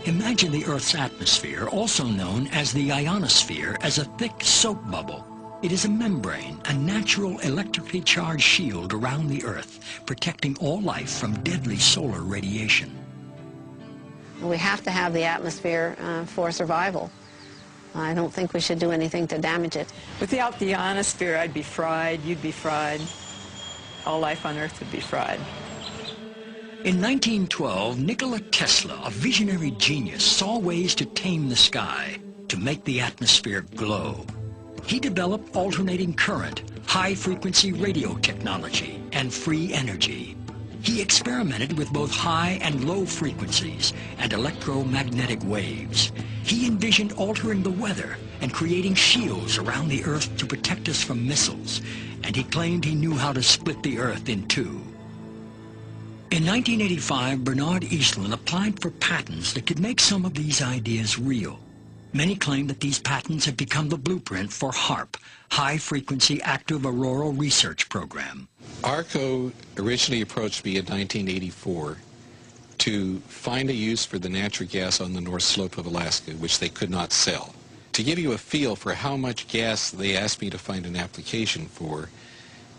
Imagine the Earth's atmosphere, also known as the ionosphere, as a thick soap bubble. It is a membrane, a natural electrically charged shield around the Earth, protecting all life from deadly solar radiation. We have to have the atmosphere for survival. I don't think we should do anything to damage it. Without the ionosphere, I'd be fried, you'd be fried, all life on Earth would be fried. In 1912, Nikola Tesla, a visionary genius, saw ways to tame the sky, to make the atmosphere glow. He developed alternating current, high-frequency radio technology, and free energy. He experimented with both high and low frequencies and electromagnetic waves. He envisioned altering the weather and creating shields around the Earth to protect us from missiles, and he claimed he knew how to split the Earth in two. In 1985, Bernard Eastlund applied for patents that could make some of these ideas real. Many claim that these patents have become the blueprint for HAARP, High Frequency Active Auroral Research Program. ARCO originally approached me in 1984 to find a use for the natural gas on the north slope of Alaska, which they could not sell. To give you a feel for how much gas they asked me to find an application for,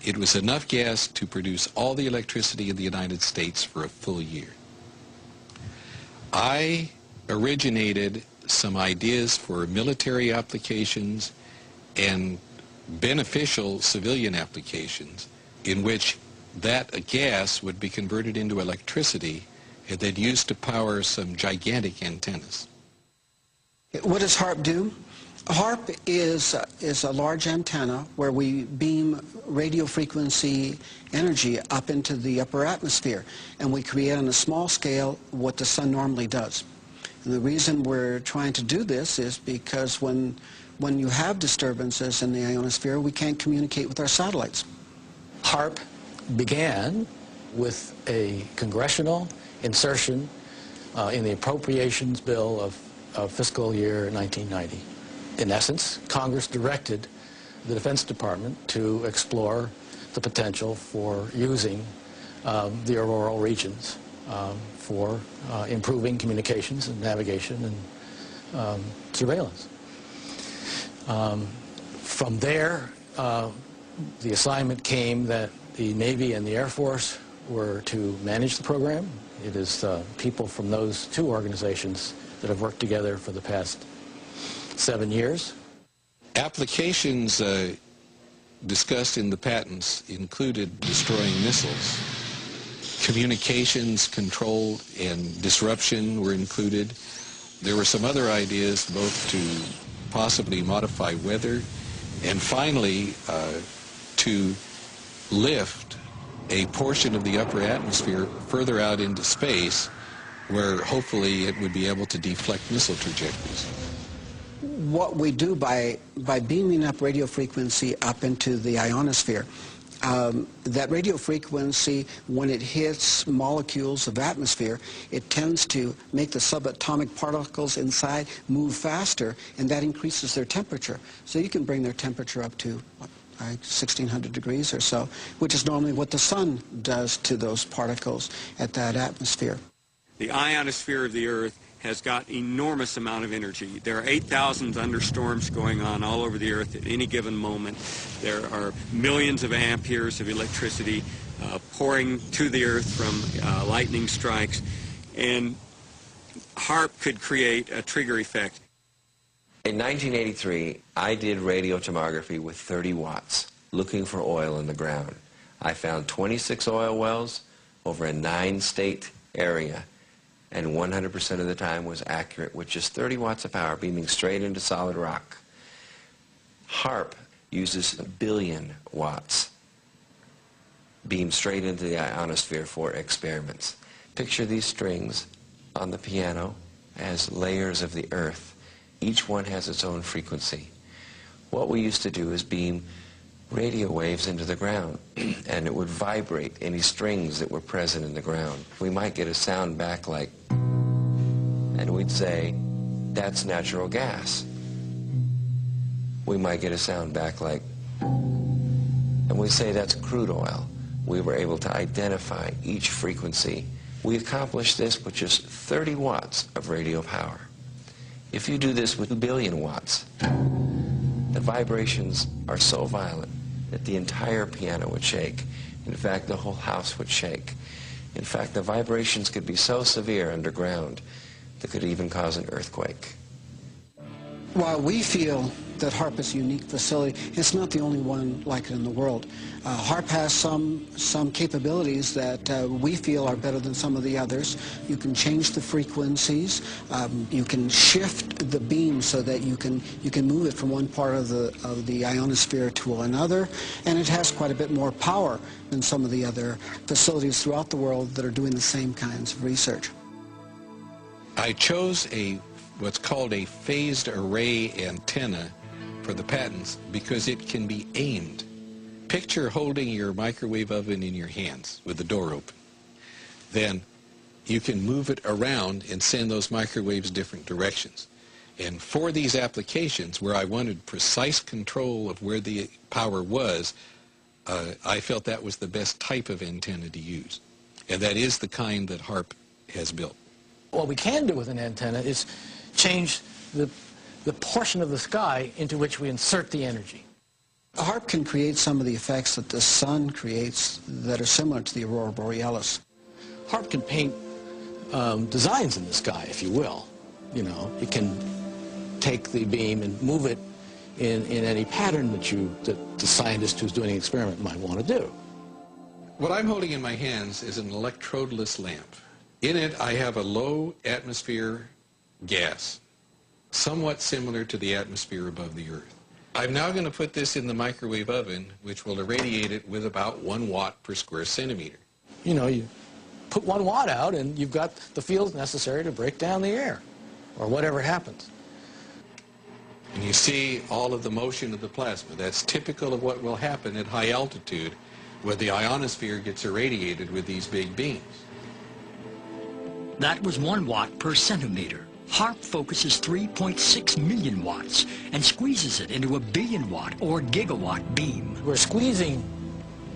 it was enough gas to produce all the electricity in the United States for a full year. I originated some ideas for military applications and beneficial civilian applications in which that gas would be converted into electricity and then used to power some gigantic antennas. What does HAARP do? HAARP is a large antenna where we beam radio frequency energy up into the upper atmosphere, and we create on a small scale what the sun normally does. And the reason we're trying to do this is because when you have disturbances in the ionosphere, we can't communicate with our satellites. HAARP began with a congressional insertion in the appropriations bill of fiscal year 1990. In essence, Congress directed the Defense Department to explore the potential for using the auroral regions for improving communications and navigation and surveillance. From there, the assignment came that the Navy and the Air Force were to manage the program. It is people from those two organizations that have worked together for the past 7 years. Applications discussed in the patents included destroying missiles. Communications control and disruption were included. There were some other ideas both to possibly modify weather and finally to lift a portion of the upper atmosphere further out into space where hopefully it would be able to deflect missile trajectories. What we do by beaming up radio frequency up into the ionosphere, that radio frequency, when it hits molecules of atmosphere, it tends to make the subatomic particles inside move faster, and that increases their temperature. So you can bring their temperature up to, what, 1600 degrees or so, which is normally what the sun does to those particles at that atmosphere. The ionosphere of the Earth has got enormous amount of energy. There are 8,000 thunderstorms going on all over the Earth at any given moment. There are millions of amperes of electricity pouring to the Earth from lightning strikes, and HAARP could create a trigger effect. In 1983, I did radio tomography with 30 watts, looking for oil in the ground. I found 26 oil wells over a 9-state area, and 100% of the time was accurate with just 30 watts of power beaming straight into solid rock. HAARP uses 1 billion watts beamed straight into the ionosphere for experiments. Picture these strings on the piano as layers of the Earth. Each one has its own frequency. What we used to do is beam radio waves into the ground, and it would vibrate any strings that were present in the ground. We might get a sound back like, and we'd say, that's natural gas. We might get a sound back like, and we'd say, that's crude oil. We were able to identify each frequency We accomplished this with just 30 watts of radio power. If you do this with 2 billion watts, the vibrations are so violent that the entire piano would shake. In fact, the whole house would shake. In fact, the vibrations could be so severe underground that could even cause an earthquake. While we feel that HAARP is a unique facility, it's not the only one like it in the world. HAARP has some capabilities that we feel are better than some of the others. You can change the frequencies. You can shift the beam so that you can move it from one part of the ionosphere to another, and it has quite a bit more power than some of the other facilities throughout the world that are doing the same kinds of research. I chose what's called a phased array antenna for the patents because it can be aimed. Picture holding your microwave oven in your hands with the door open. Then you can move it around and send those microwaves different directions. And for these applications where I wanted precise control of where the power was, I felt that was the best type of antenna to use. And that is the kind that HAARP has built. What we can do with an antenna is change the portion of the sky into which we insert the energy. HAARP can create some of the effects that the sun creates that are similar to the Aurora Borealis. HAARP can paint designs in the sky, if you will. You know, it can take the beam and move it in any pattern that the scientist who's doing the experiment might want to do. What I'm holding in my hands is an electrodeless lamp. In it, I have a low atmosphere gas, somewhat similar to the atmosphere above the Earth. I'm now going to put this in the microwave oven, which will irradiate it with about 1 watt per square centimeter. You know, you put 1 watt out and you've got the field necessary to break down the air, or whatever happens. And you see all of the motion of the plasma. That's typical of what will happen at high altitude where the ionosphere gets irradiated with these big beams. That was 1 watt per centimeter. HAARP focuses 3.6 million watts and squeezes it into a billion-watt or gigawatt beam. We're squeezing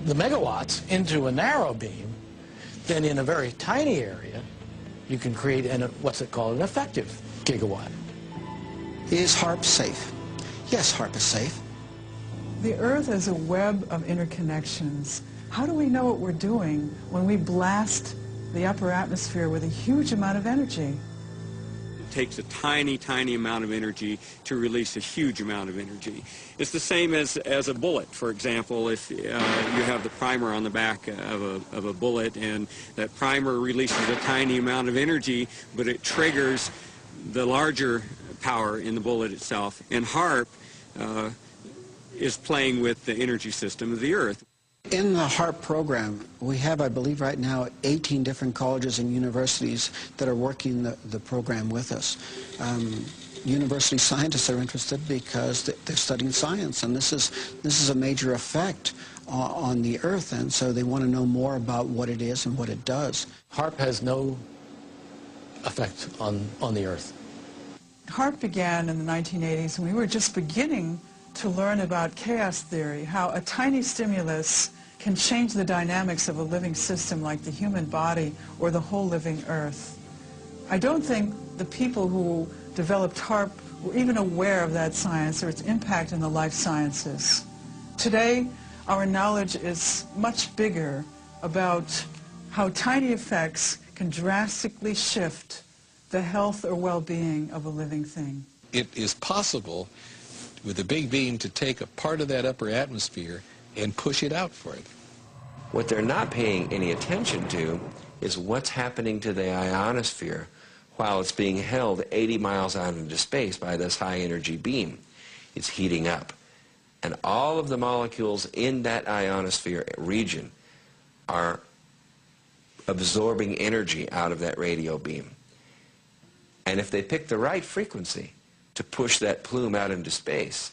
the megawatts into a narrow beam. Then in a very tiny area, you can create what's it called, an effective gigawatt. Is HAARP safe? Yes, HAARP is safe. The Earth is a web of interconnections. How do we know what we're doing when we blast the upper atmosphere with a huge amount of energy? It takes a tiny, tiny amount of energy to release a huge amount of energy. It's the same as a bullet, for example. If you have the primer on the back of a bullet, and that primer releases a tiny amount of energy, but it triggers the larger power in the bullet itself. And HAARP is playing with the energy system of the Earth. In the HAARP program, we have, I believe right now, 18 different colleges and universities that are working the program with us. University scientists are interested because they're studying science, and this is a major effect on the Earth, and so they want to know more about what it is and what it does. HAARP has no effect on the Earth. HAARP began in the 1980s, and we were just beginning to learn about chaos theory, how a tiny stimulus can change the dynamics of a living system like the human body or the whole living Earth. I don't think the people who developed HAARP were even aware of that science or its impact in the life sciences. Today, our knowledge is much bigger about how tiny effects can drastically shift the health or well-being of a living thing. It is possible with a big beam to take a part of that upper atmosphere and push it out further. What they're not paying any attention to is what's happening to the ionosphere while it's being held 80 miles out into space by this high-energy beam. It's heating up. And all of the molecules in that ionosphere region are absorbing energy out of that radio beam. And if they pick the right frequency to push that plume out into space,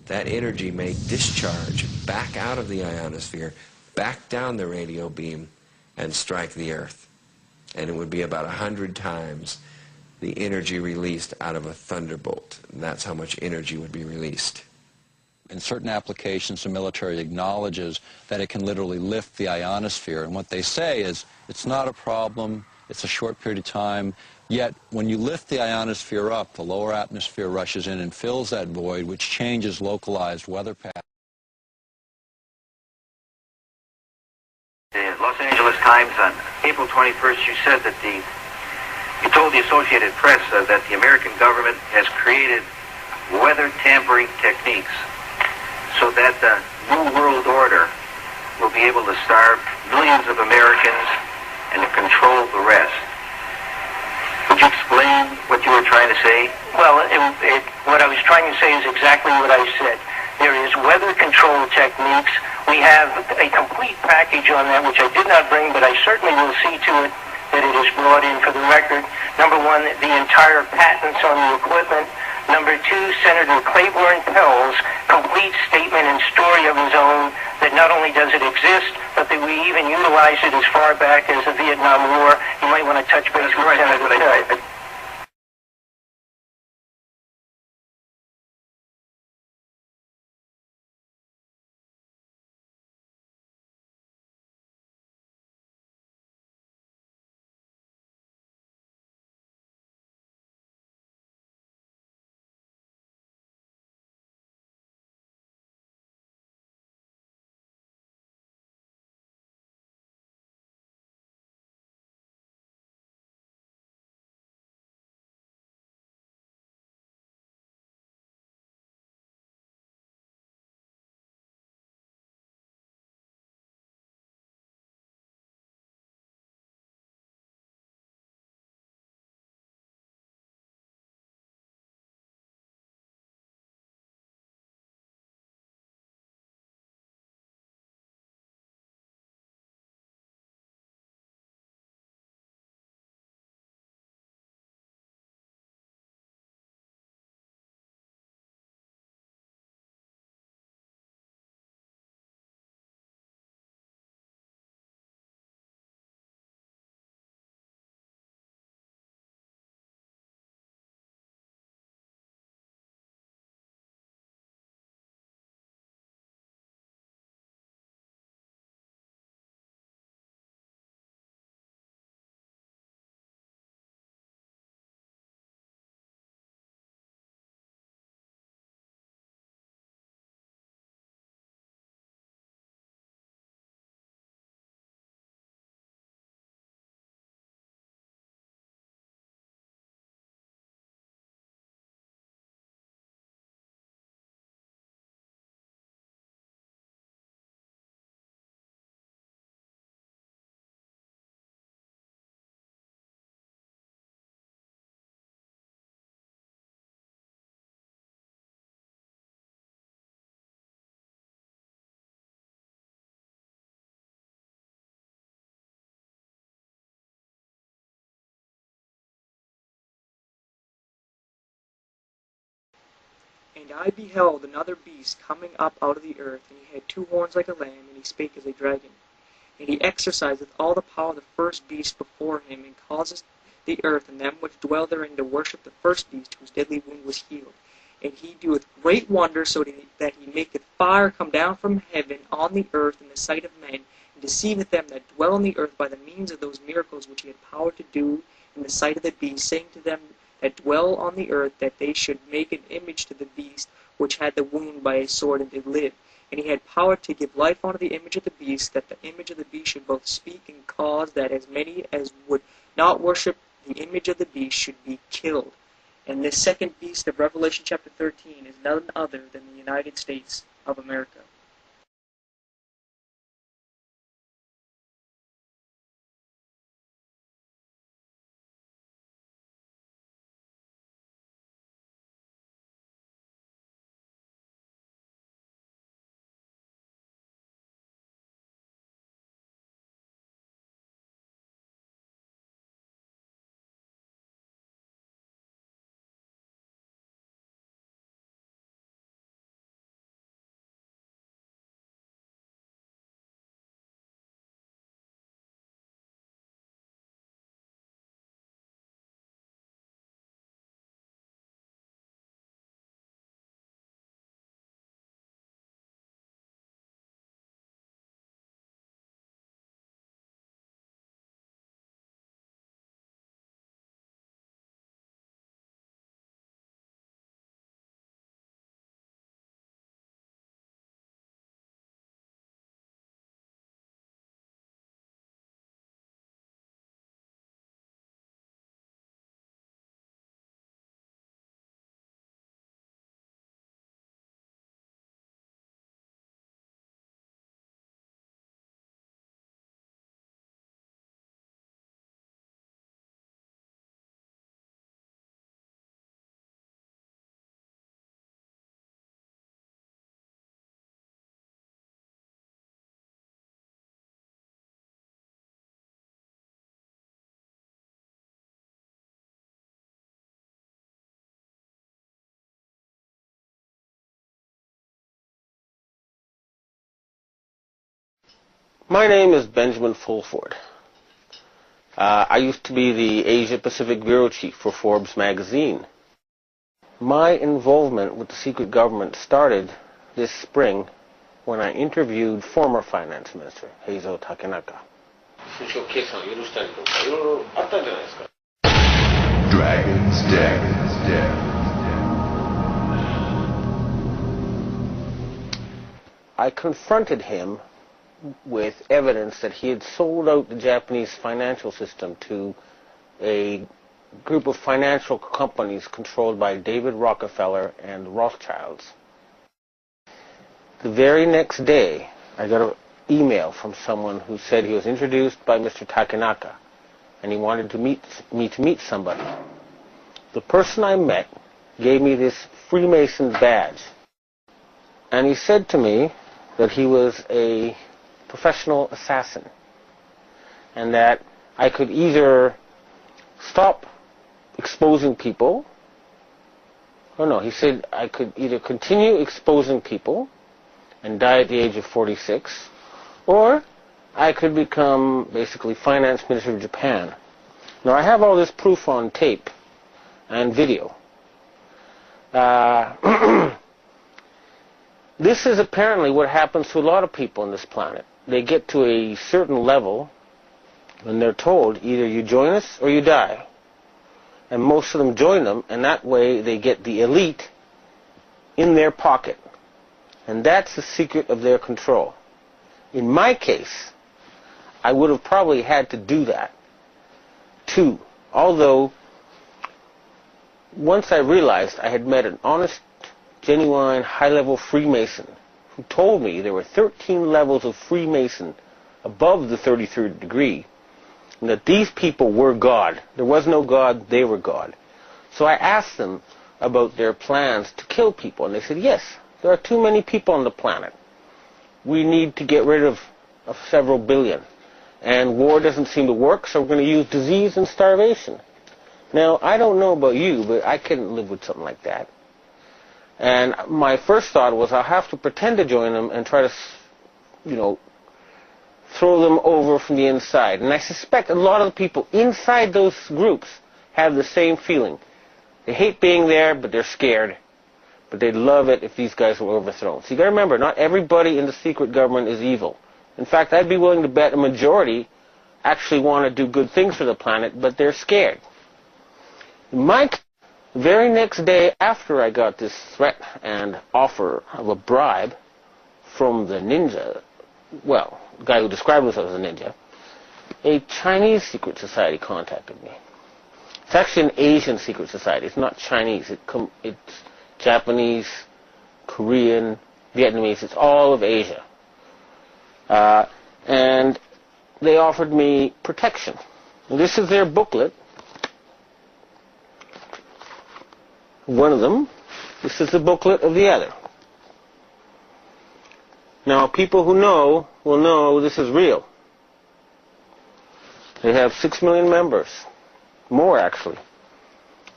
that energy may discharge back out of the ionosphere, back down the radio beam, and strike the Earth. And it would be about 100 times the energy released out of a thunderbolt. And that's how much energy would be released. in certain applications, the military acknowledges that it can literally lift the ionosphere. And what they say is, it's not a problem, it's a short period of time, yet when you lift the ionosphere up, the lower atmosphere rushes in and fills that void, which changes localized weather patterns. The Los Angeles Times on April 21st, you said that you told the Associated Press that the American government has created weather tampering techniques so that the New World Order will be able to starve millions of Americans and to control the rest. Would you explain what you were trying to say? Well, what I was trying to say is exactly what I said. There is weather control techniques. We have a complete package on that, which I did not bring, but I certainly will see to it that it is brought in for the record. Number one, the entire patents on the equipment. Number two, Senator Claiborne Pell's complete statement and story of his own that not only does it exist, but that we even utilize it as far back as the Vietnam War. You might want to touch base with Senator Pell. And I beheld another beast coming up out of the earth, and he had 2 horns like a lamb, and he spake as a dragon. And he exerciseth all the power of the first beast before him, and causeth the earth and them which dwell therein to worship the first beast, whose deadly wound was healed. And he doeth great wonders, so that he maketh fire come down from heaven on the earth in the sight of men, and deceiveth them that dwell on the earth by the means of those miracles which he had power to do in the sight of the beast, saying to them that dwell on the earth that they should make an image to the beast which had the wound by a sword and did live. And he had power to give life unto the image of the beast, that the image of the beast should both speak and cause that as many as would not worship the image of the beast should be killed. And this second beast of Revelation chapter 13 is none other than the United States of America. My name is Benjamin Fulford. I used to be the Asia Pacific Bureau Chief for Forbes magazine. My involvement with the secret government started this spring when I interviewed former Finance Minister Heizo Takenaka. Dragon's Den. I confronted him with evidence that he had sold out the Japanese financial system to a group of financial companies controlled by David Rockefeller and the Rothschilds. The very next day, I got an email from someone who said he was introduced by Mr. Takenaka and he wanted to meet somebody. The person I met gave me this Freemason badge, and he said to me that he was a professional assassin and that I could either stop exposing people, he said I could either continue exposing people and die at the age of 46, or I could become basically Finance Minister of Japan. Now I have all this proof on tape and video. This is apparently what happens to a lot of people on this planet. They get to a certain level and they're told either you join us or you die. And most of them join them, and that way they get the elite in their pocket. And that's the secret of their control. In my case, I would have probably had to do that too. Although, once I realized I had met an honest, genuine, high-level Freemason who told me there were 13 levels of Freemason above the 33rd degree, and that these people were God. There was no God, they were God. So I asked them about their plans to kill people, and they said, yes, there are too many people on the planet. We need to get rid of several billion. And war doesn't seem to work, so we're going to use disease and starvation. Now, I don't know about you, but I couldn't live with something like that. And my first thought was I'll have to pretend to join them and try to, throw them over from the inside. And I suspect a lot of the people inside those groups have the same feeling. They hate being there, but they're scared. But they'd love it if these guys were overthrown. So you got to remember, not everybody in the secret government is evil. In fact, I'd be willing to bet a majority actually want to do good things for the planet, but they're scared. The very next day after I got this threat and offer of a bribe from the ninja, well, the guy who described himself as a ninja, a Chinese secret society contacted me. It's actually an Asian secret society. It's not Chinese. It's Japanese, Korean, Vietnamese. It's all of Asia. And they offered me protection. And this is their booklet. One of them. This is the booklet of the other. Now, people who know will know this is real. They have 6 million members. More, actually.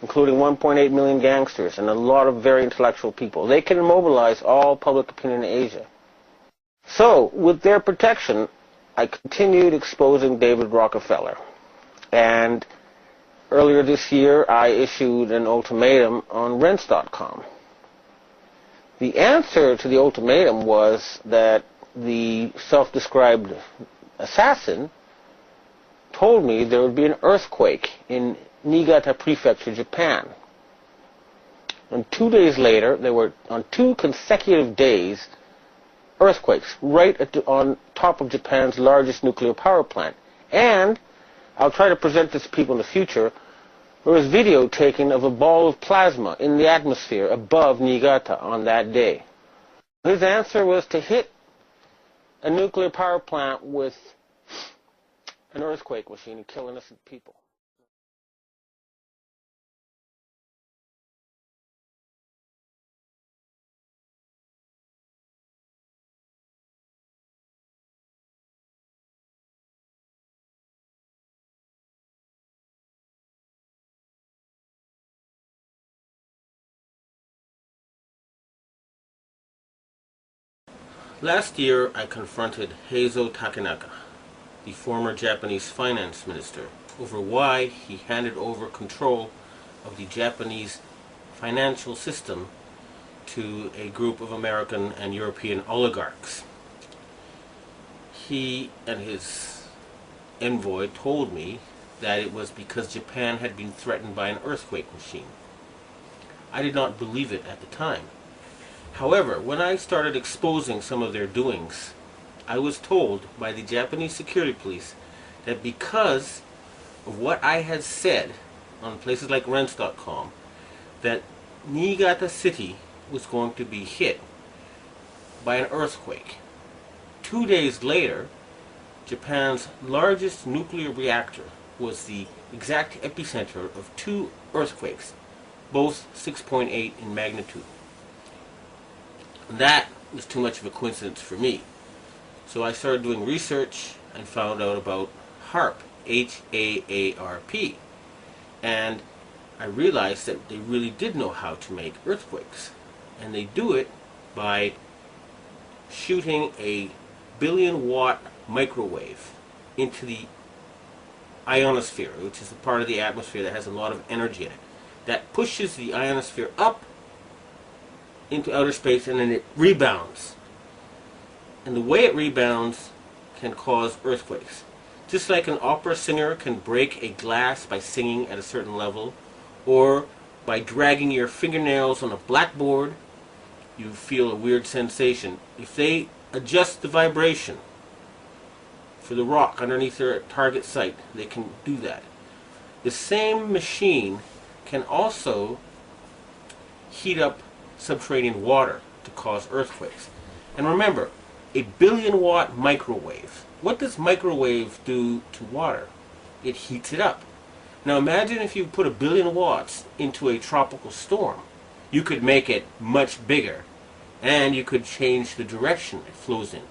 Including 1.8 million gangsters and a lot of very intellectual people. They can mobilize all public opinion in Asia. So, with their protection, I continued exposing David Rockefeller. And earlier this year, I issued an ultimatum on Rents.com. The answer to the ultimatum was that the self-described assassin told me there would be an earthquake in Niigata Prefecture, Japan. And 2 days later, there were, on 2 consecutive days, earthquakes right on top of Japan's largest nuclear power plant. And I'll try to present this to people in the future. There was video taken of a ball of plasma in the atmosphere above Niigata on that day. His answer was to hit a nuclear power plant with an earthquake machine and kill innocent people. Last year, I confronted Heizo Takenaka, the former Japanese finance minister, over why he handed over control of the Japanese financial system to a group of American and European oligarchs. He and his envoy told me that it was because Japan had been threatened by an earthquake machine. I did not believe it at the time. However, when I started exposing some of their doings, I was told by the Japanese security police that because of what I had said on places like Rents.com, that Niigata City was going to be hit by an earthquake. 2 days later, Japan's largest nuclear reactor was the exact epicenter of 2 earthquakes, both 6.8 in magnitude. That was too much of a coincidence for me. So I started doing research and found out about HAARP, H-A-A-R-P. And I realized that they really did know how to make earthquakes. And they do it by shooting a billion-watt microwave into the ionosphere, which is the part of the atmosphere that has a lot of energy in it. That pushes the ionosphere up into outer space, and then it rebounds. And the way it rebounds can cause earthquakes. Just like an opera singer can break a glass by singing at a certain level, or by dragging your fingernails on a blackboard, you feel a weird sensation. If they adjust the vibration for the rock underneath their target site, they can do that. The same machine can also heat up subterranean water to cause earthquakes. And remember, a billion-watt microwave. What does microwave do to water? It heats it up. Now imagine if you put 1 billion watts into a tropical storm. You could make it much bigger, and you could change the direction it flows in.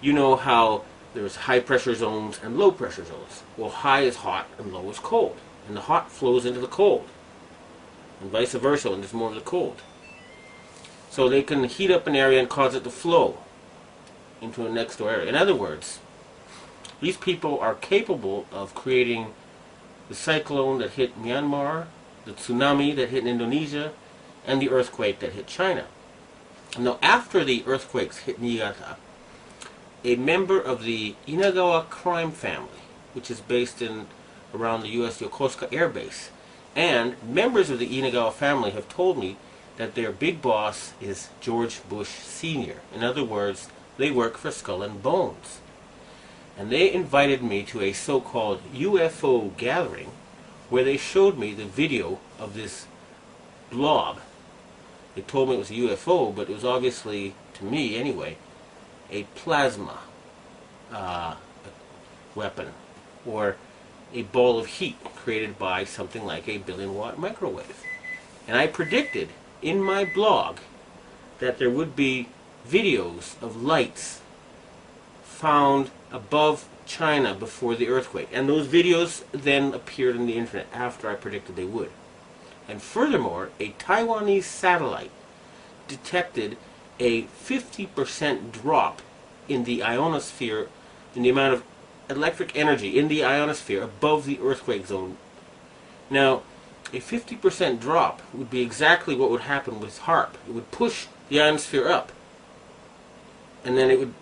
You know how there's high pressure zones and low pressure zones. Well, high is hot and low is cold. And the hot flows into the cold. And vice versa when there's more of the cold. So they can heat up an area and cause it to flow into a next door area. In other words, these people are capable of creating the cyclone that hit Myanmar, the tsunami that hit Indonesia, and the earthquake that hit China. Now, after the earthquakes hit Niigata, a member of the Inagawa crime family, which is based in around the U.S. Yokosuka Air Base, and members of the Inagawa family have told me that their big boss is George Bush Sr. In other words, they work for Skull and Bones. And they invited me to a so-called UFO gathering where they showed me the video of this blob. They told me it was a UFO, but it was obviously, to me anyway, a plasma weapon, or a ball of heat created by something like a billion-watt microwave. And I predicted in my blog that there would be videos of lights found above China before the earthquake. And those videos then appeared on the internet after I predicted they would. And furthermore, a Taiwanese satellite detected a 50% drop in the ionosphere, in the amount of electric energy in the ionosphere above the earthquake zone. Now, a 50% drop would be exactly what would happen with HAARP. It would push the ionosphere up, and then it would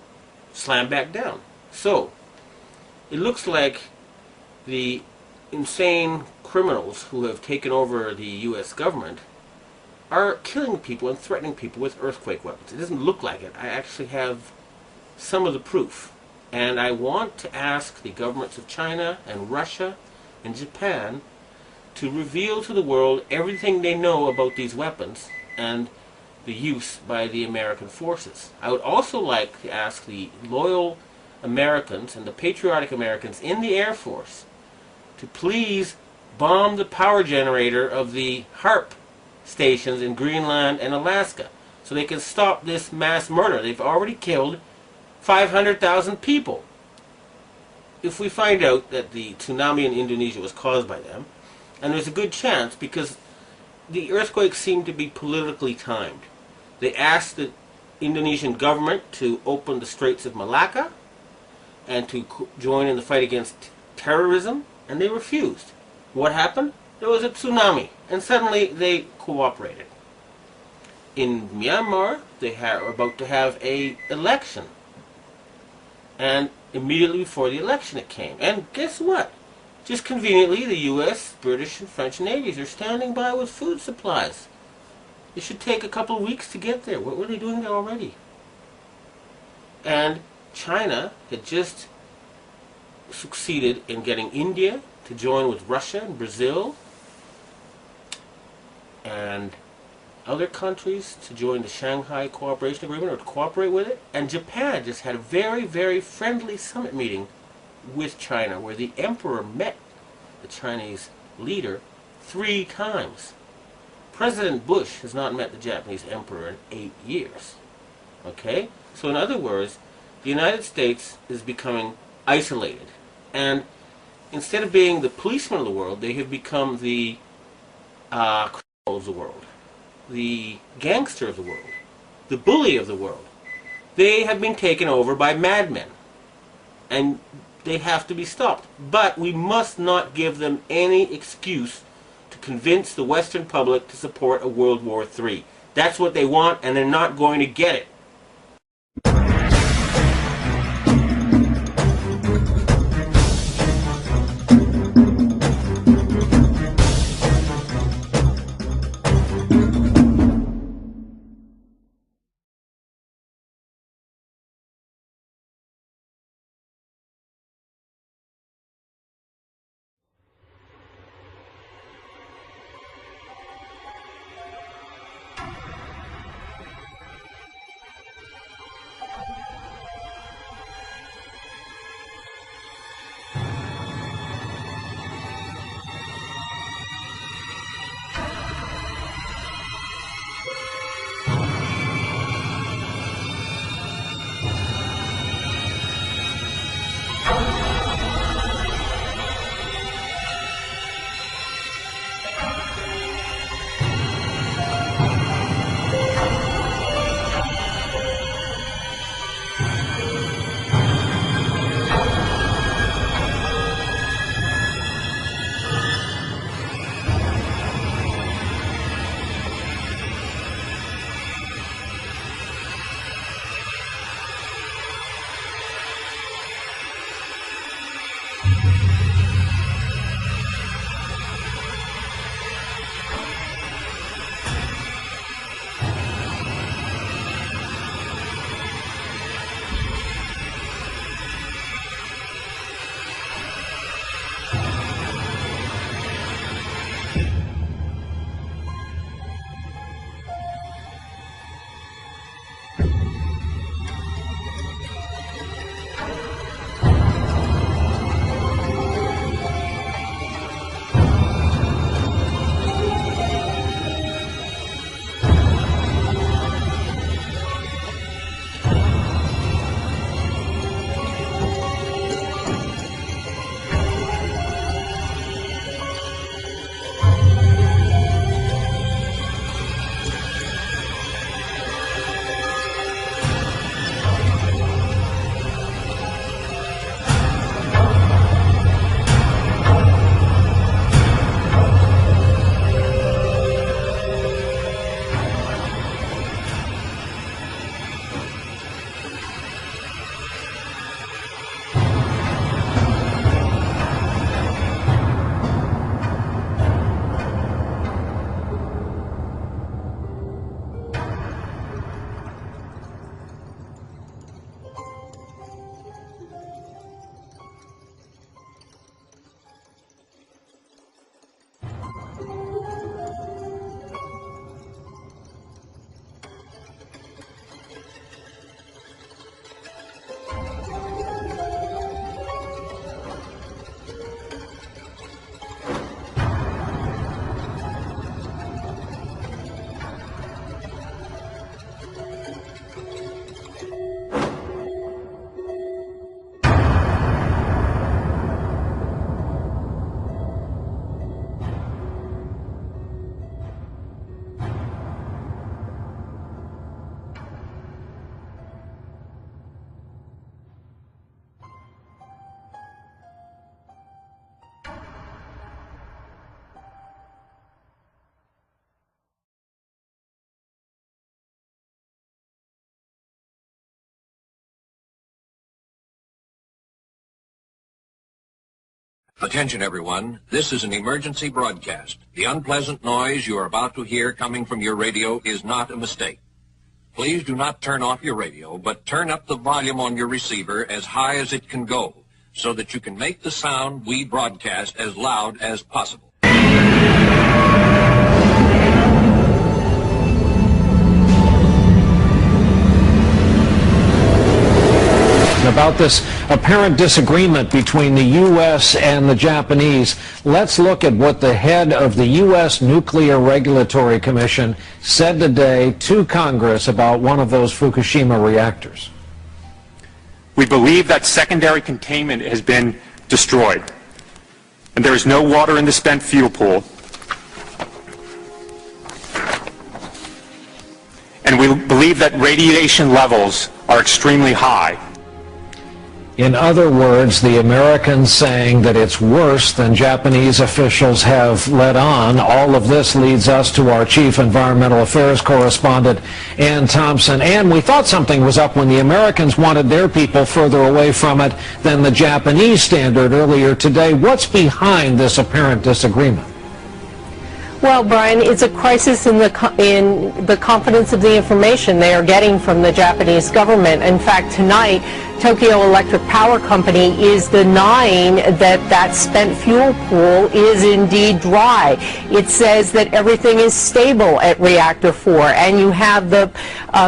slam back down. So, it looks like the insane criminals who have taken over the U.S. government are killing people and threatening people with earthquake weapons. It doesn't look like it. I actually have some of the proof. And I want to ask the governments of China and Russia and Japan to reveal to the world everything they know about these weapons and the use by the American forces. I would also like to ask the loyal Americans and the patriotic Americans in the Air Force to please bomb the power generator of the HAARP stations in Greenland and Alaska so they can stop this mass murder. They've already killed 500,000 people. If we find out that the tsunami in Indonesia was caused by them, and there's a good chance because the earthquakes seem to be politically timed. They asked the Indonesian government to open the Straits of Malacca and to join in the fight against terrorism, and they refused. What happened? There was a tsunami, and suddenly they cooperated. In Myanmar, they were about to have an election, and immediately before the election it came. And guess what? Just conveniently, the U.S., British, and French navies are standing by with food supplies. It should take a couple of weeks to get there. What were they doing there already? And China had just succeeded in getting India to join with Russia and Brazil and other countries to join the Shanghai Cooperation Agreement or to cooperate with it. And Japan just had a very, very friendly summit meeting with China where the emperor met the Chinese leader 3 times. President Bush has not met the Japanese emperor in 8 years. Okay? So in other words, the United States is becoming isolated. And instead of being the policeman of the world, they have become the criminal of the world, the gangster of the world, the bully of the world. They have been taken over by madmen. And they have to be stopped. But we must not give them any excuse to convince the Western public to support a World War III. That's what they want, and they're not going to get it. Attention everyone, this is an emergency broadcast. The unpleasant noise you are about to hear coming from your radio is not a mistake. Please do not turn off your radio, but turn up the volume on your receiver as high as it can go, so that you can make the sound we broadcast as loud as possible. About this apparent disagreement between the U.S. and the Japanese, let's look at what the head of the U.S. Nuclear Regulatory Commission said today to Congress about one of those Fukushima reactors. We believe that secondary containment has been destroyed, and there is no water in the spent fuel pool. And we believe that radiation levels are extremely high. In other words, the Americans saying that it's worse than Japanese officials have let on. All of this leads us to our chief environmental affairs correspondent, Ann Thompson. Ann, we thought something was up when the Americans wanted their people further away from it than the Japanese standard earlier today. What's behind this apparent disagreement? Well, Brian, it's a crisis in the confidence of the information they are getting from the Japanese government. In fact, tonight, Tokyo Electric Power Company is denying that spent fuel pool is indeed dry. It says that everything is stable at Reactor 4, and you have the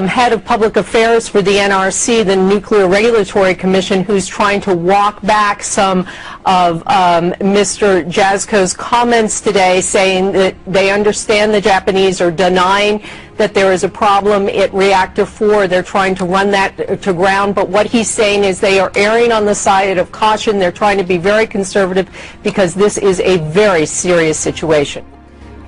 head of public affairs for the NRC, the Nuclear Regulatory Commission, who's trying to walk back some of Mr. Jasko's comments today, saying that they understand the Japanese are denying that there is a problem at Reactor 4. They're trying to run that to ground, but what he's saying is they are erring on the side of caution. They're trying to be very conservative because this is a very serious situation.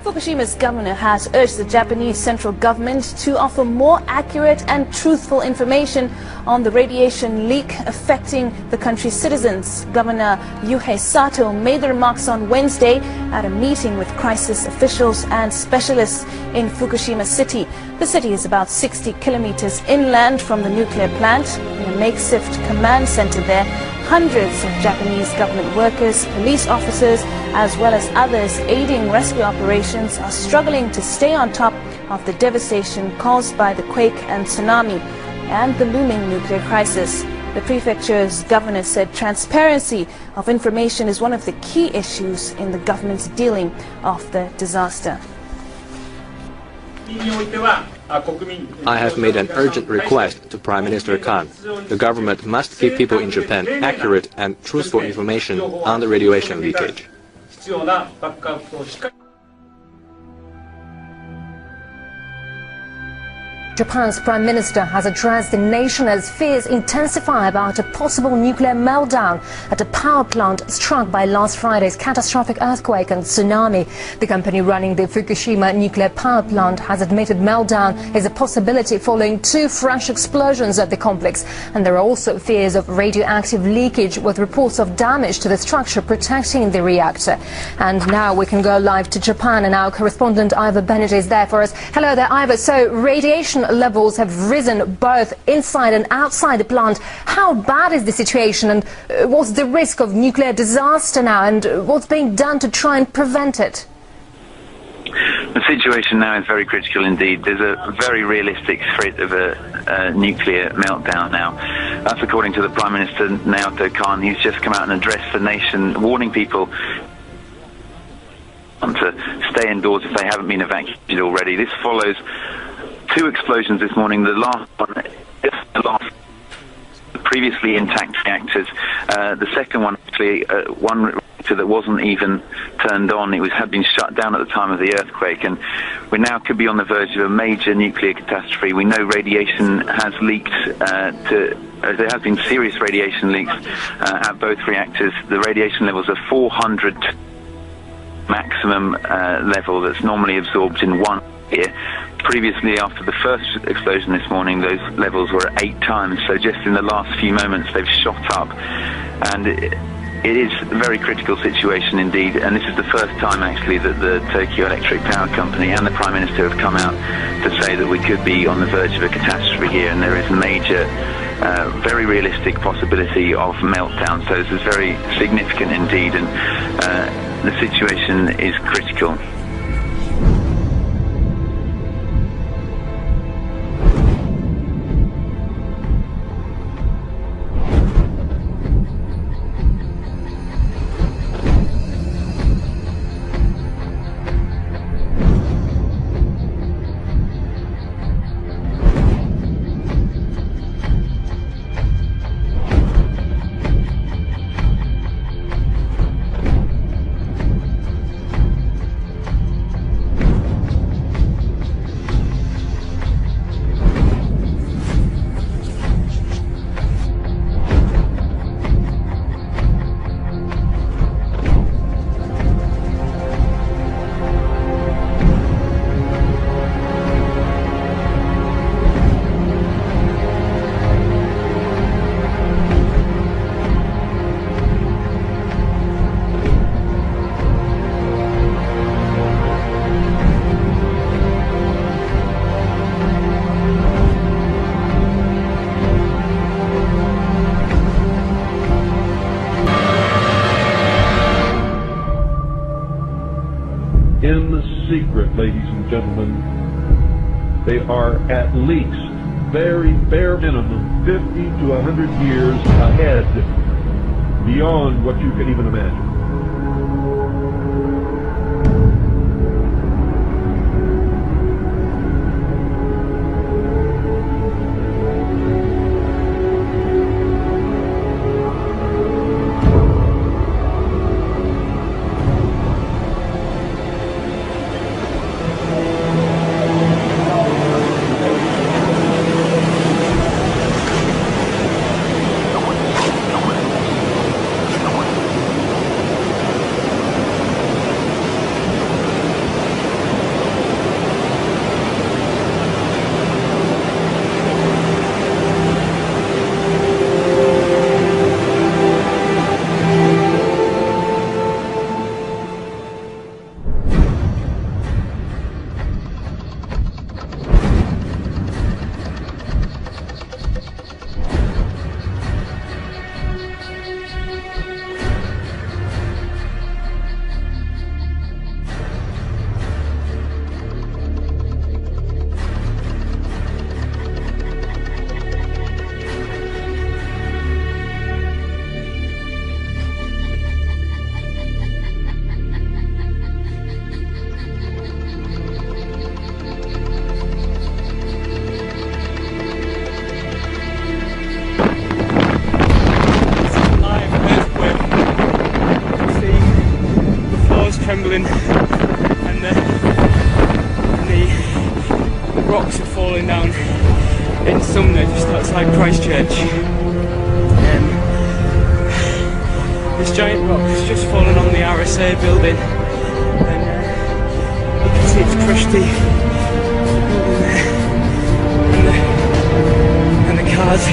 Fukushima's governor has urged the Japanese central government to offer more accurate and truthful information on the radiation leak affecting the country's citizens. Governor Yuhei Sato made the remarks on Wednesday at a meeting with crisis officials and specialists in Fukushima City. The city is about 60 kilometers inland from the nuclear plant. In a makeshift command center there, hundreds of Japanese government workers, police officers, as well as others aiding rescue operations are struggling to stay on top of the devastation caused by the quake and tsunami and the looming nuclear crisis. The prefecture's governor said transparency of information is one of the key issues in the government's dealing of the disaster. I have made an urgent request to Prime Minister Kan. The government must give people in Japan accurate and truthful information on the radiation leakage. Japan's Prime Minister has addressed the nation as fears intensify about a possible nuclear meltdown at a power plant struck by last Friday's catastrophic earthquake and tsunami. The company running the Fukushima nuclear power plant has admitted meltdown is a possibility following 2 fresh explosions at the complex, and there are also fears of radioactive leakage with reports of damage to the structure protecting the reactor. And now we can go live to Japan, and our correspondent Ivor Bennett is there for us. Hello there, Ivor. So radiation levels have risen both inside and outside the plant. How bad is the situation, and what's the risk of nuclear disaster now, and what's being done to try and prevent it? The situation now is very critical indeed. There's a very realistic threat of a nuclear meltdown now. That's according to the Prime Minister, Naoto Kan. He's just come out and addressed the nation, warning people to stay indoors if they haven't been evacuated already. This follows 2 explosions this morning. The last one, previously intact reactors. The second one, actually, one reactor that wasn't even turned on. It had been shut down at the time of the earthquake, and we now could be on the verge of a major nuclear catastrophe. We know radiation has leaked there have been serious radiation leaks at both reactors. The radiation levels are 400 maximum level that's normally absorbed in 1 year. Previously, after the first explosion this morning, those levels were at 8 times, so just in the last few moments they've shot up, and it is a very critical situation indeed. And this is the first time actually that the Tokyo Electric Power Company and the Prime Minister have come out to say that we could be on the verge of a catastrophe here, and there is major very realistic possibility of meltdown. So this is very significant indeed, and the situation is critical. In the secret, ladies and gentlemen, they are at least, very bare minimum, 50 to 100 years ahead, beyond what you can even imagine. Trembling, and the rocks are falling down in Sumner, just outside Christchurch. This giant rock has just fallen on the RSA building, and you can see it's crushed the building there, and the cars.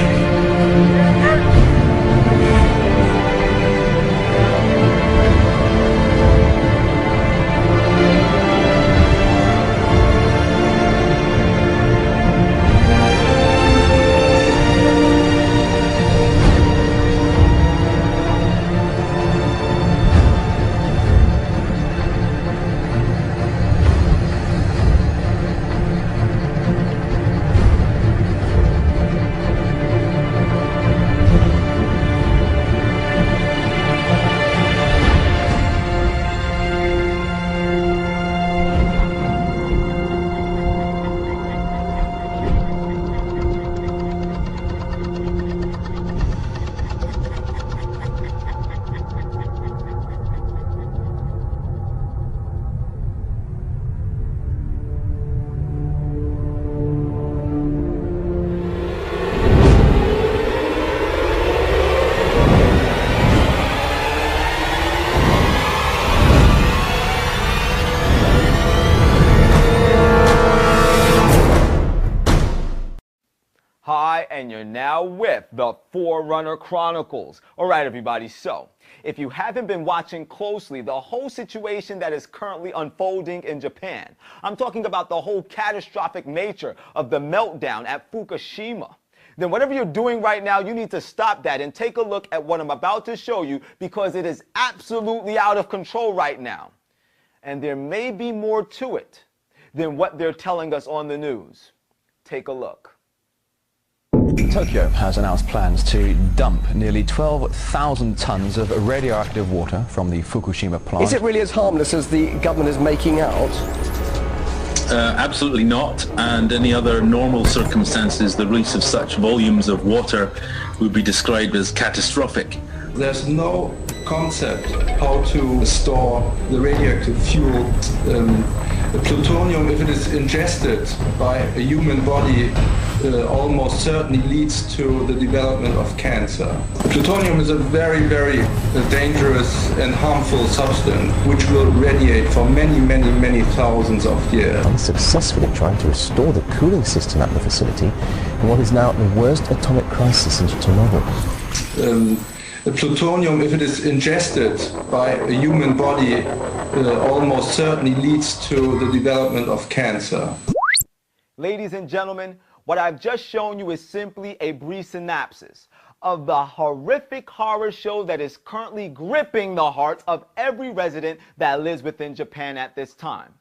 Hi, and you're now with the Forerunner Chronicles. All right, everybody, so if you haven't been watching closely the whole situation that is currently unfolding in Japan, I'm talking about the whole catastrophic nature of the meltdown at Fukushima. then whatever you're doing right now, you need to stop that and take a look at what I'm about to show you, because it is absolutely out of control right now. And there may be more to it than what they're telling us on the news. Take a look. Tokyo has announced plans to dump nearly 12,000 tons of radioactive water from the Fukushima plant. Is it really as harmless as the government is making out? Absolutely not, and any other normal circumstances, the release of such volumes of water would be described as catastrophic. There's no concept how to store the radioactive fuel. Plutonium, if it is ingested by a human body, almost certainly leads to the development of cancer. Plutonium is a very, very dangerous and harmful substance which will radiate for many, many, many thousands of years. Unsuccessfully trying to restore the cooling system at the facility in what is now the worst atomic crisis since Chernobyl. Plutonium, if it is ingested by a human body, almost certainly leads to the development of cancer. Ladies and gentlemen, what I've just shown you is simply a brief synopsis of the horrific horror show that is currently gripping the hearts of every resident that lives within Japan at this time.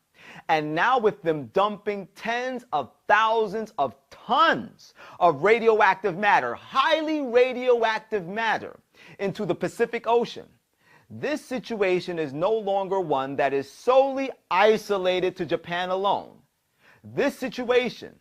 And now with them dumping tens of thousands of tons of radioactive matter, highly radioactive matter, into the Pacific Ocean, this situation is no longer one that is solely isolated to Japan alone. This situation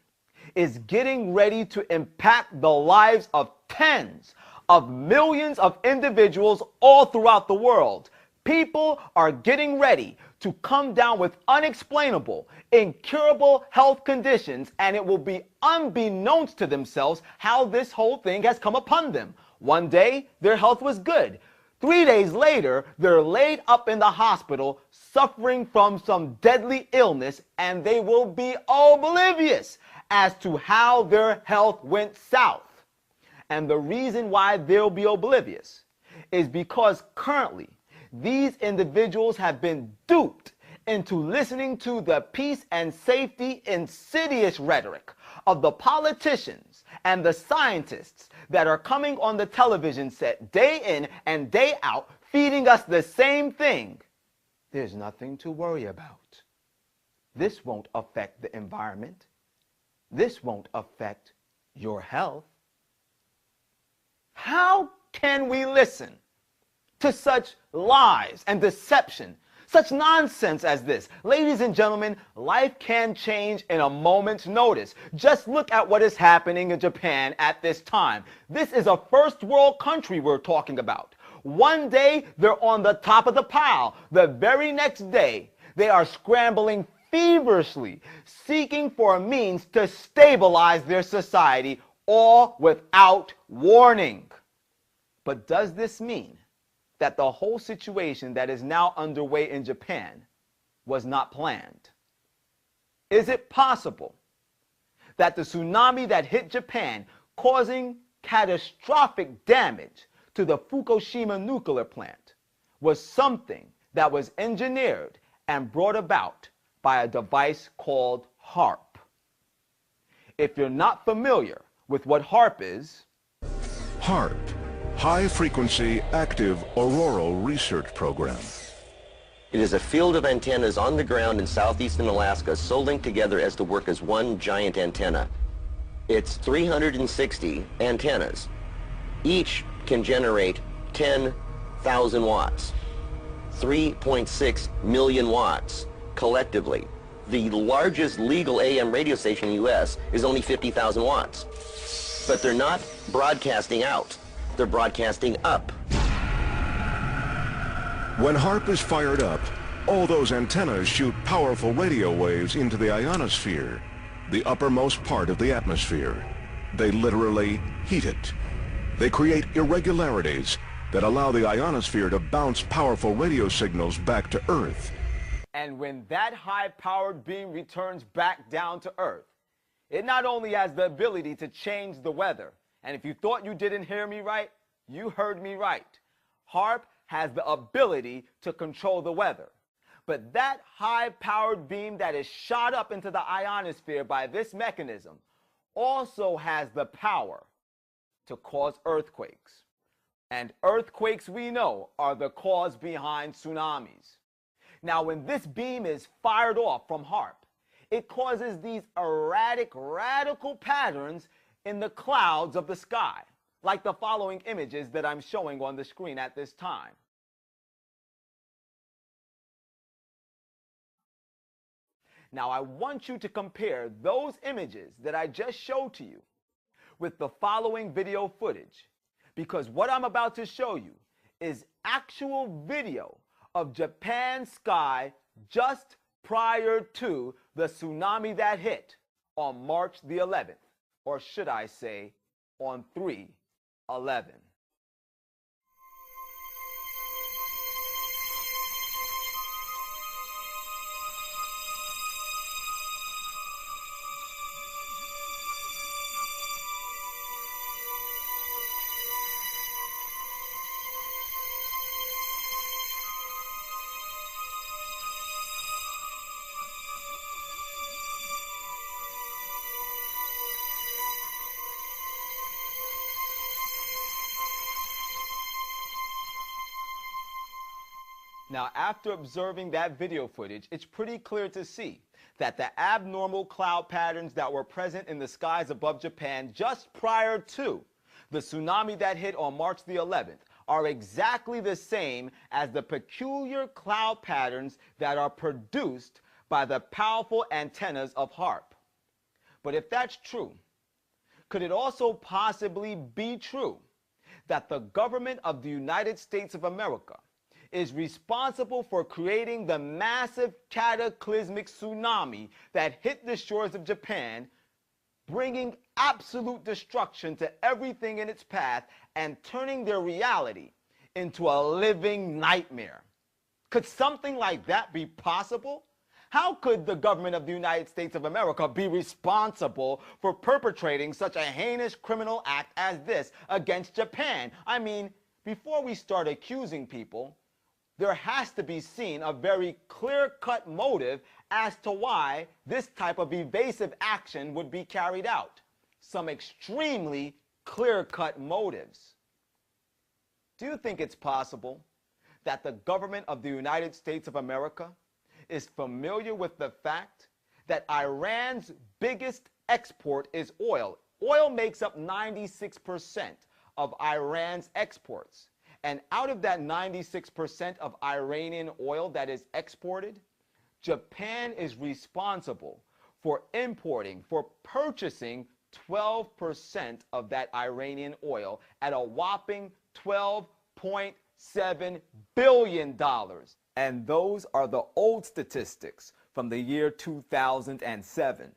is getting ready to impact the lives of tens of millions of individuals all throughout the world. People are getting ready to come down with unexplainable, incurable health conditions, and it will be unbeknownst to themselves how this whole thing has come upon them. One day, their health was good. 3 days later, they're laid up in the hospital suffering from some deadly illness, and they will be oblivious as to how their health went south. And the reason why they'll be oblivious is because currently these individuals have been duped into listening to the peace and safety insidious rhetoric of the politicians and the scientists that are coming on the television set day in and day out, feeding us the same thing. There's nothing to worry about. This won't affect the environment. This won't affect your health. How can we listen to such lies and deception, such nonsense as this? Ladies and gentlemen, life can change in a moment's notice. Just look at what is happening in Japan at this time. This is a first world country we're talking about. One day, they're on the top of the pile. The very next day, they are scrambling feverishly, seeking for a means to stabilize their society, all without warning. But does this mean that the whole situation that is now underway in Japan was not planned? Is it possible that the tsunami that hit Japan, causing catastrophic damage to the Fukushima nuclear plant, was something that was engineered and brought about by a device called HAARP? If you're not familiar with what HAARP is, HAARP, High Frequency Active Auroral Research Program. It is a field of antennas on the ground in southeastern Alaska, so linked together as to work as one giant antenna. It's 360 antennas. Each can generate 10,000 watts, 3.6 million watts collectively. The largest legal AM radio station in the U.S. is only 50,000 watts. But they're not broadcasting out. They're broadcasting up. When HAARP is fired up, all those antennas shoot powerful radio waves into the ionosphere, the uppermost part of the atmosphere. They literally heat it. They create irregularities that allow the ionosphere to bounce powerful radio signals back to Earth. And when that high-powered beam returns back down to Earth, it not only has the ability to change the weather, and if you thought you didn't hear me right, you heard me right. HAARP has the ability to control the weather. But that high-powered beam that is shot up into the ionosphere by this mechanism also has the power to cause earthquakes. And earthquakes, we know, are the cause behind tsunamis. Now, when this beam is fired off from HAARP, it causes these erratic, radical patterns in the clouds of the sky, like the following images that I'm showing on the screen at this time. Now, I want you to compare those images that I just showed to you with the following video footage, because what I'm about to show you is actual video of Japan's sky just prior to the tsunami that hit on March the 11th, or should I say on 3/11. Now, after observing that video footage, it's pretty clear to see that the abnormal cloud patterns that were present in the skies above Japan just prior to the tsunami that hit on March the 11th are exactly the same as the peculiar cloud patterns that are produced by the powerful antennas of HAARP. But if that's true, could it also possibly be true that the government of the United States of America is responsible for creating the massive cataclysmic tsunami that hit the shores of Japan, bringing absolute destruction to everything in its path and turning their reality into a living nightmare? Could something like that be possible? How could the government of the United States of America be responsible for perpetrating such a heinous criminal act as this against Japan? I mean, before we start accusing people, there has to be seen a very clear-cut motive as to why this type of evasive action would be carried out. Some extremely clear-cut motives. Do you think it's possible that the government of the United States of America is familiar with the fact that Iran's biggest export is oil? Oil makes up 96% of Iran's exports. And out of that 96% of Iranian oil that is exported, Japan is responsible for purchasing 12% of that Iranian oil at a whopping $12.7 billion. And those are the old statistics from the year 2007,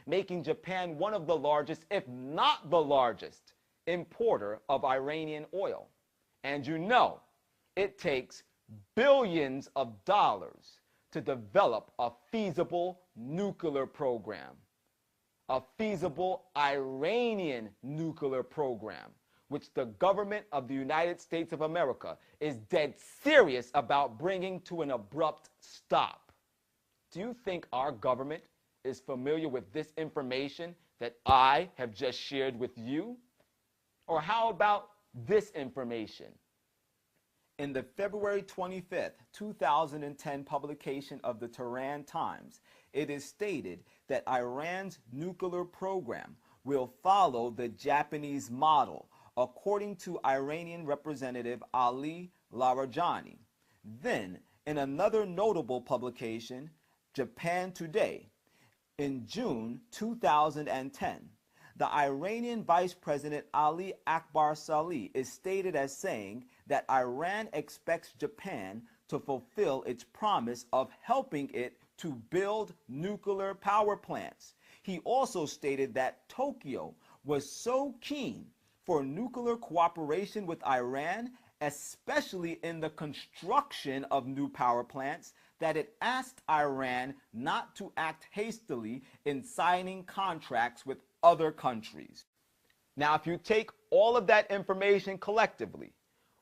making Japan one of the largest, if not the largest, importer of Iranian oil. And you know, it takes billions of dollars to develop a feasible nuclear program, a feasible Iranian nuclear program, which the government of the United States of America is dead serious about bringing to an abrupt stop. Do you think our government is familiar with this information that I have just shared with you? Or how about this information? In the February 25th, 2010 publication of the Tehran Times, it is stated that Iran's nuclear program will follow the Japanese model, according to Iranian Representative Ali Larijani. Then, in another notable publication, Japan Today, in June 2010, the Iranian Vice President Ali Akbar Salih is stated as saying that Iran expects Japan to fulfill its promise of helping it to build nuclear power plants. He also stated that Tokyo was so keen for nuclear cooperation with Iran, especially in the construction of new power plants, that it asked Iran not to act hastily in signing contracts with other countries. Now, if you take all of that information collectively,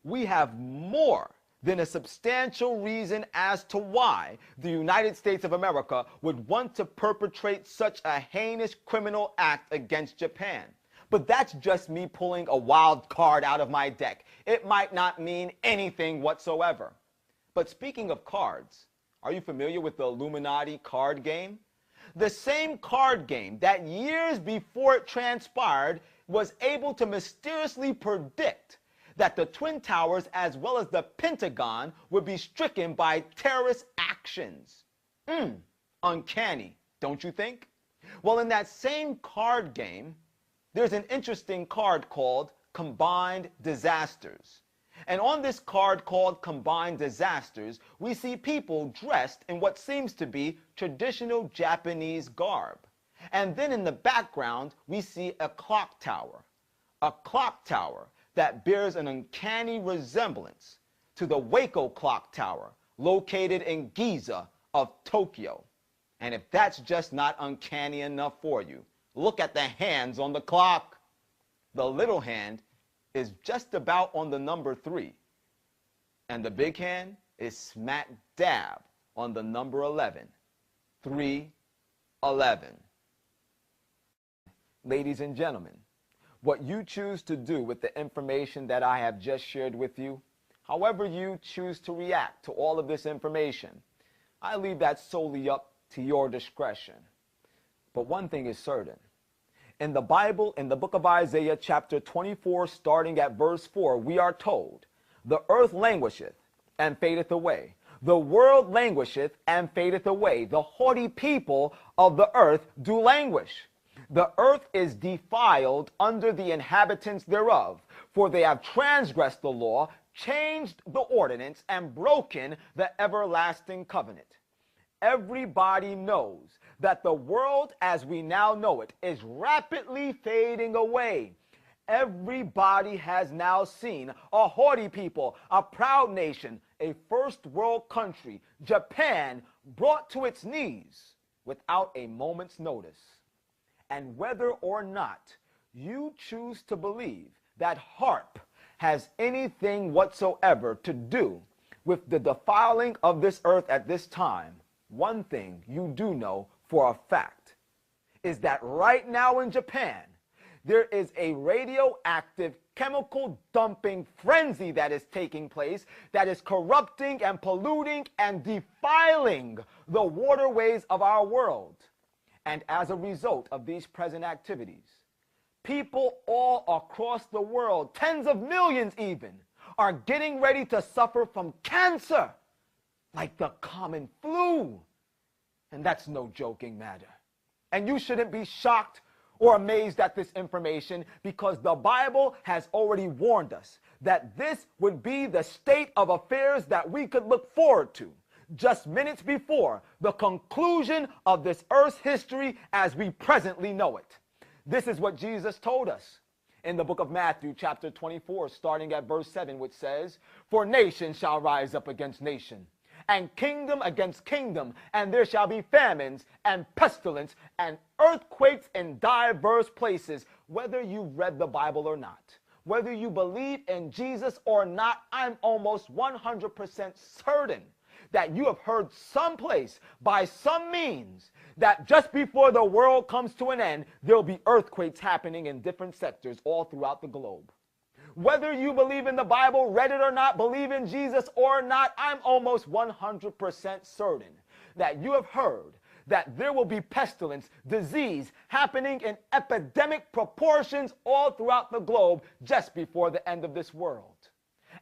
we have more than a substantial reason as to why the United States of America would want to perpetrate such a heinous criminal act against Japan. But that's just me pulling a wild card out of my deck. It might not mean anything whatsoever. But speaking of cards, are you familiar with the Illuminati card game? The same card game that years before it transpired was able to mysteriously predict that the Twin Towers as well as the Pentagon would be stricken by terrorist actions. Uncanny, don't you think? Well, in that same card game, there's an interesting card called Combined Disasters. And on this card called Combined Disasters, we see people dressed in what seems to be traditional Japanese garb. And then in the background, we see a clock tower that bears an uncanny resemblance to the Waco clock tower located in Giza of Tokyo. And if that's just not uncanny enough for you, look at the hands on the clock. The little hand is just about on the number 3. And the big hand is smack dab on the number 11. 311. Ladies and gentlemen, what you choose to do with the information that I have just shared with you, however you choose to react to all of this information, I leave that solely up to your discretion. But one thing is certain. In the Bible, in the book of Isaiah, chapter 24, starting at verse 4, we are told, "The earth languisheth and fadeth away. The world languisheth and fadeth away. The haughty people of the earth do languish. The earth is defiled under the inhabitants thereof, for they have transgressed the law, changed the ordinance, and broken the everlasting covenant." Everybody knows that the world as we now know it is rapidly fading away. Everybody has now seen a haughty people, a proud nation, a first world country, Japan, brought to its knees without a moment's notice. And whether or not you choose to believe that HAARP has anything whatsoever to do with the defiling of this earth at this time, one thing you do know for a fact is that right now in Japan, there is a radioactive chemical dumping frenzy that is taking place that is corrupting and polluting and defiling the waterways of our world. And as a result of these present activities, people all across the world, tens of millions even, are getting ready to suffer from cancer like the common flu. And that's no joking matter. And you shouldn't be shocked or amazed at this information, because the Bible has already warned us that this would be the state of affairs that we could look forward to just minutes before the conclusion of this earth's history as we presently know it. This is what Jesus told us in the book of Matthew chapter 24, starting at verse 7, which says, "For nation shall rise up against nation, and kingdom against kingdom, and there shall be famines and pestilence and earthquakes in diverse places." Whether you read the Bible or not, whether you believe in Jesus or not, I'm almost 100% certain that you have heard someplace by some means that just before the world comes to an end, there'll be earthquakes happening in different sectors all throughout the globe. Whether you believe in the Bible, read it or not, believe in Jesus or not, I'm almost 100% certain that you have heard that there will be pestilence, disease happening in epidemic proportions all throughout the globe just before the end of this world.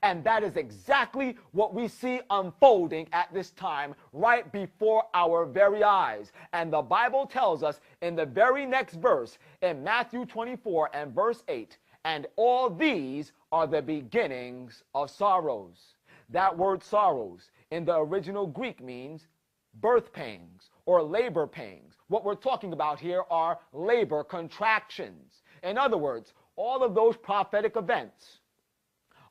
And that is exactly what we see unfolding at this time right before our very eyes. And the Bible tells us in the very next verse, in Matthew 24 and verse 8, "And all these are the beginnings of sorrows." That word sorrows in the original Greek means birth pangs or labor pangs. What we're talking about here are labor contractions. In other words, all of those prophetic events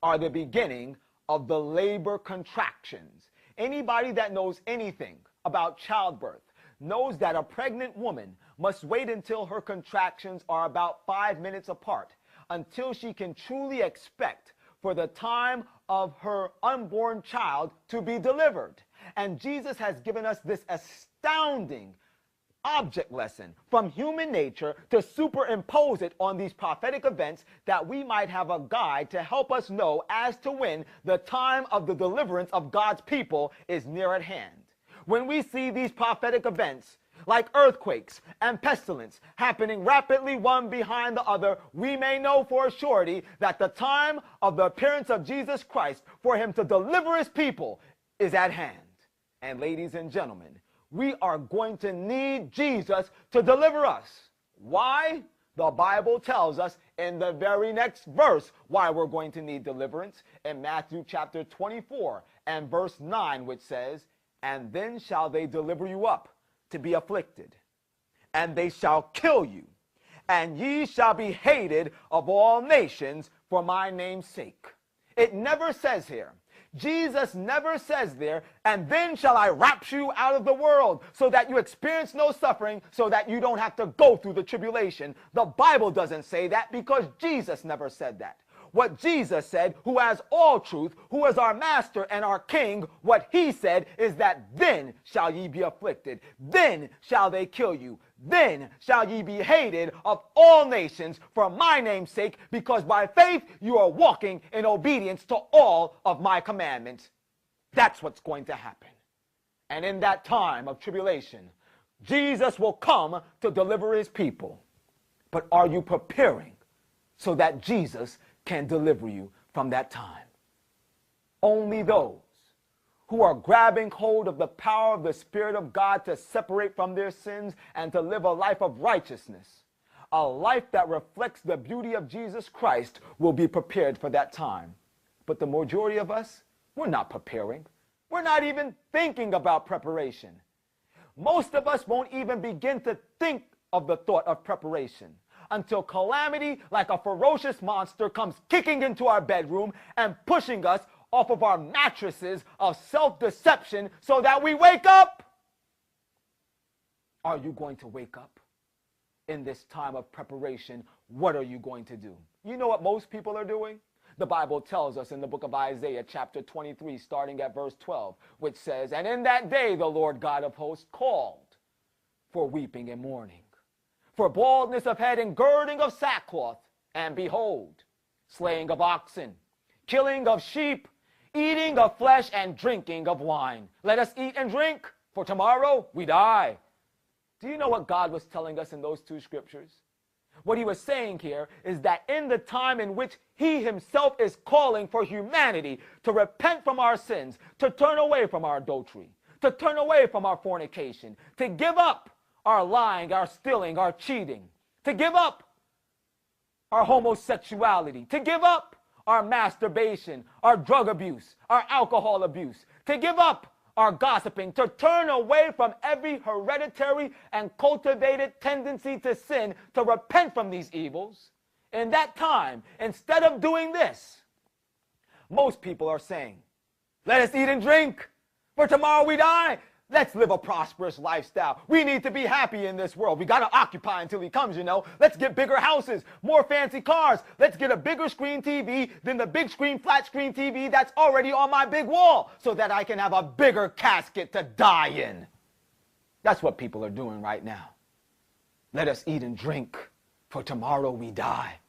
are the beginning of the labor contractions. Anybody that knows anything about childbirth knows that a pregnant woman must wait until her contractions are about 5 minutes apart until she can truly expect for the time of her unborn child to be delivered. And Jesus has given us this astounding object lesson from human nature to superimpose it on these prophetic events, that we might have a guide to help us know as to when the time of the deliverance of God's people is near at hand. When we see these prophetic events, like earthquakes and pestilence, happening rapidly one behind the other, we may know for a surety that the time of the appearance of Jesus Christ for him to deliver his people is at hand. And ladies and gentlemen, we are going to need Jesus to deliver us. Why? The Bible tells us in the very next verse why we're going to need deliverance, in Matthew chapter 24 and verse 9, which says, "And then shall they deliver you up to be afflicted, and they shall kill you, and ye shall be hated of all nations for my name's sake." It never says here, Jesus never says there, "And then shall I rapture you out of the world so that you experience no suffering, so that you don't have to go through the tribulation." The Bible doesn't say that because Jesus never said that. What Jesus said, who has all truth, who is our master and our king, what he said is that then shall ye be afflicted, then shall they kill you, then shall ye be hated of all nations for my name's sake, because by faith you are walking in obedience to all of my commandments. That's what's going to happen. And in that time of tribulation, Jesus will come to deliver his people. But are you preparing so that Jesus can deliver you from that time? Only those who are grabbing hold of the power of the Spirit of God to separate from their sins and to live a life of righteousness, a life that reflects the beauty of Jesus Christ, will be prepared for that time. But the majority of us, we're not preparing. We're not even thinking about preparation. Most of us won't even begin to think of the thought of preparation until calamity, like a ferocious monster, comes kicking into our bedroom and pushing us off of our mattresses of self-deception so that we wake up. Are you going to wake up? In this time of preparation, what are you going to do? You know what most people are doing? The Bible tells us in the book of Isaiah chapter 23, starting at verse 12, which says, "And in that day the Lord God of hosts called for weeping and mourning, for baldness of head and girding of sackcloth, and behold, slaying of oxen, killing of sheep, eating of flesh, and drinking of wine. Let us eat and drink, for tomorrow we die." Do you know what God was telling us in those two scriptures? What he was saying here is that in the time in which he himself is calling for humanity to repent from our sins, to turn away from our adultery, to turn away from our fornication, to give up our lying, our stealing, our cheating, to give up our homosexuality, to give up our masturbation, our drug abuse, our alcohol abuse, to give up our gossiping, to turn away from every hereditary and cultivated tendency to sin, to repent from these evils. In that time, instead of doing this, most people are saying, "Let us eat and drink, for tomorrow we die. Let's live a prosperous lifestyle. We need to be happy in this world. We got to occupy until he comes, you know. Let's get bigger houses, more fancy cars. Let's get a bigger screen TV than the big screen, flat screen TV that's already on my big wall, so that I can have a bigger casket to die in." That's what people are doing right now. Let us eat and drink, for tomorrow we die.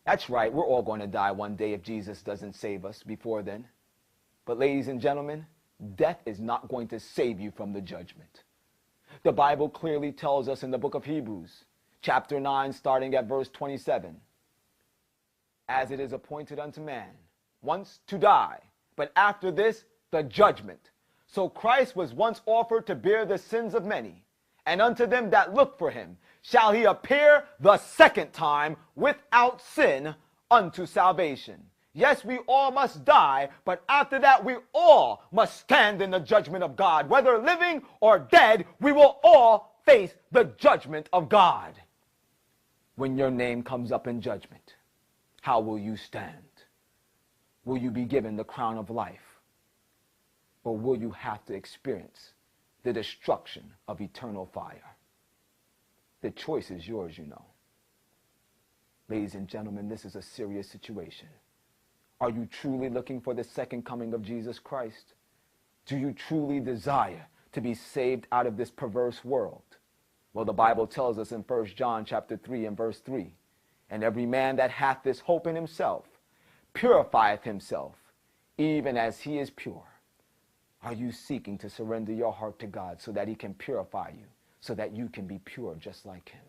That's right. We're all going to die one day if Jesus doesn't save us before then. But ladies and gentlemen, death is not going to save you from the judgment. The Bible clearly tells us in the book of Hebrews, chapter 9, starting at verse 27, "As it is appointed unto man once to die, but after this the judgment. So Christ was once offered to bear the sins of many, and unto them that look for him shall he appear the second time without sin unto salvation." Yes, we all must die, but after that we all must stand in the judgment of God. Whether living or dead, we will all face the judgment of God. When your name comes up in judgment, how will you stand? Will you be given the crown of life? Or will you have to experience the destruction of eternal fire? The choice is yours, you know. Ladies and gentlemen, this is a serious situation. Are you truly looking for the second coming of Jesus Christ? Do you truly desire to be saved out of this perverse world? Well, the Bible tells us in 1 John chapter 3 and verse 3, and every man that hath this hope in himself purifieth himself, even as he is pure. Are you seeking to surrender your heart to God so that he can purify you, so that you can be pure just like him?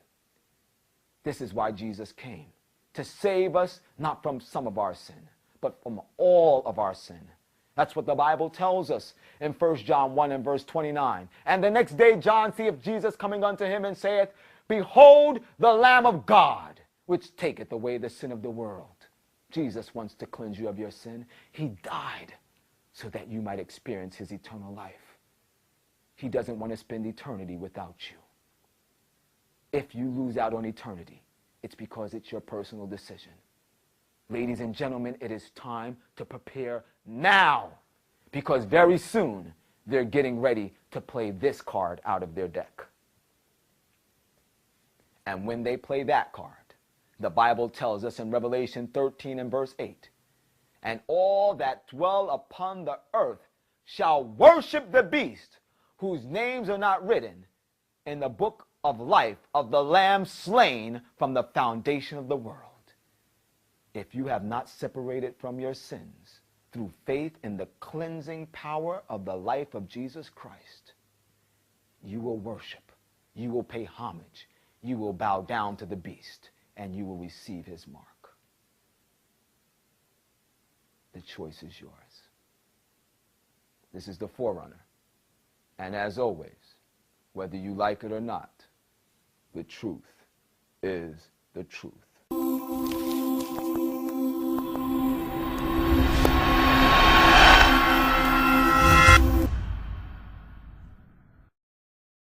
This is why Jesus came, to save us not from some of our sin, but from all of our sin. That's what the Bible tells us in 1 John 1 and verse 29. And the next day John seeth Jesus coming unto him and saith, Behold the Lamb of God, which taketh away the sin of the world. Jesus wants to cleanse you of your sin. He died so that you might experience his eternal life. He doesn't want to spend eternity without you. If you lose out on eternity, it's because it's your personal decision. Ladies and gentlemen, it is time to prepare now, because very soon they're getting ready to play this card out of their deck. And when they play that card, the Bible tells us in Revelation 13 and verse 8, and all that dwell upon the earth shall worship the beast, whose names are not written in the book of life of the Lamb slain from the foundation of the world. If you have not separated from your sins through faith in the cleansing power of the life of Jesus Christ, you will worship, you will pay homage, you will bow down to the beast, and you will receive his mark. The choice is yours. This is the Forerunner. And as always, whether you like it or not, the truth is the truth.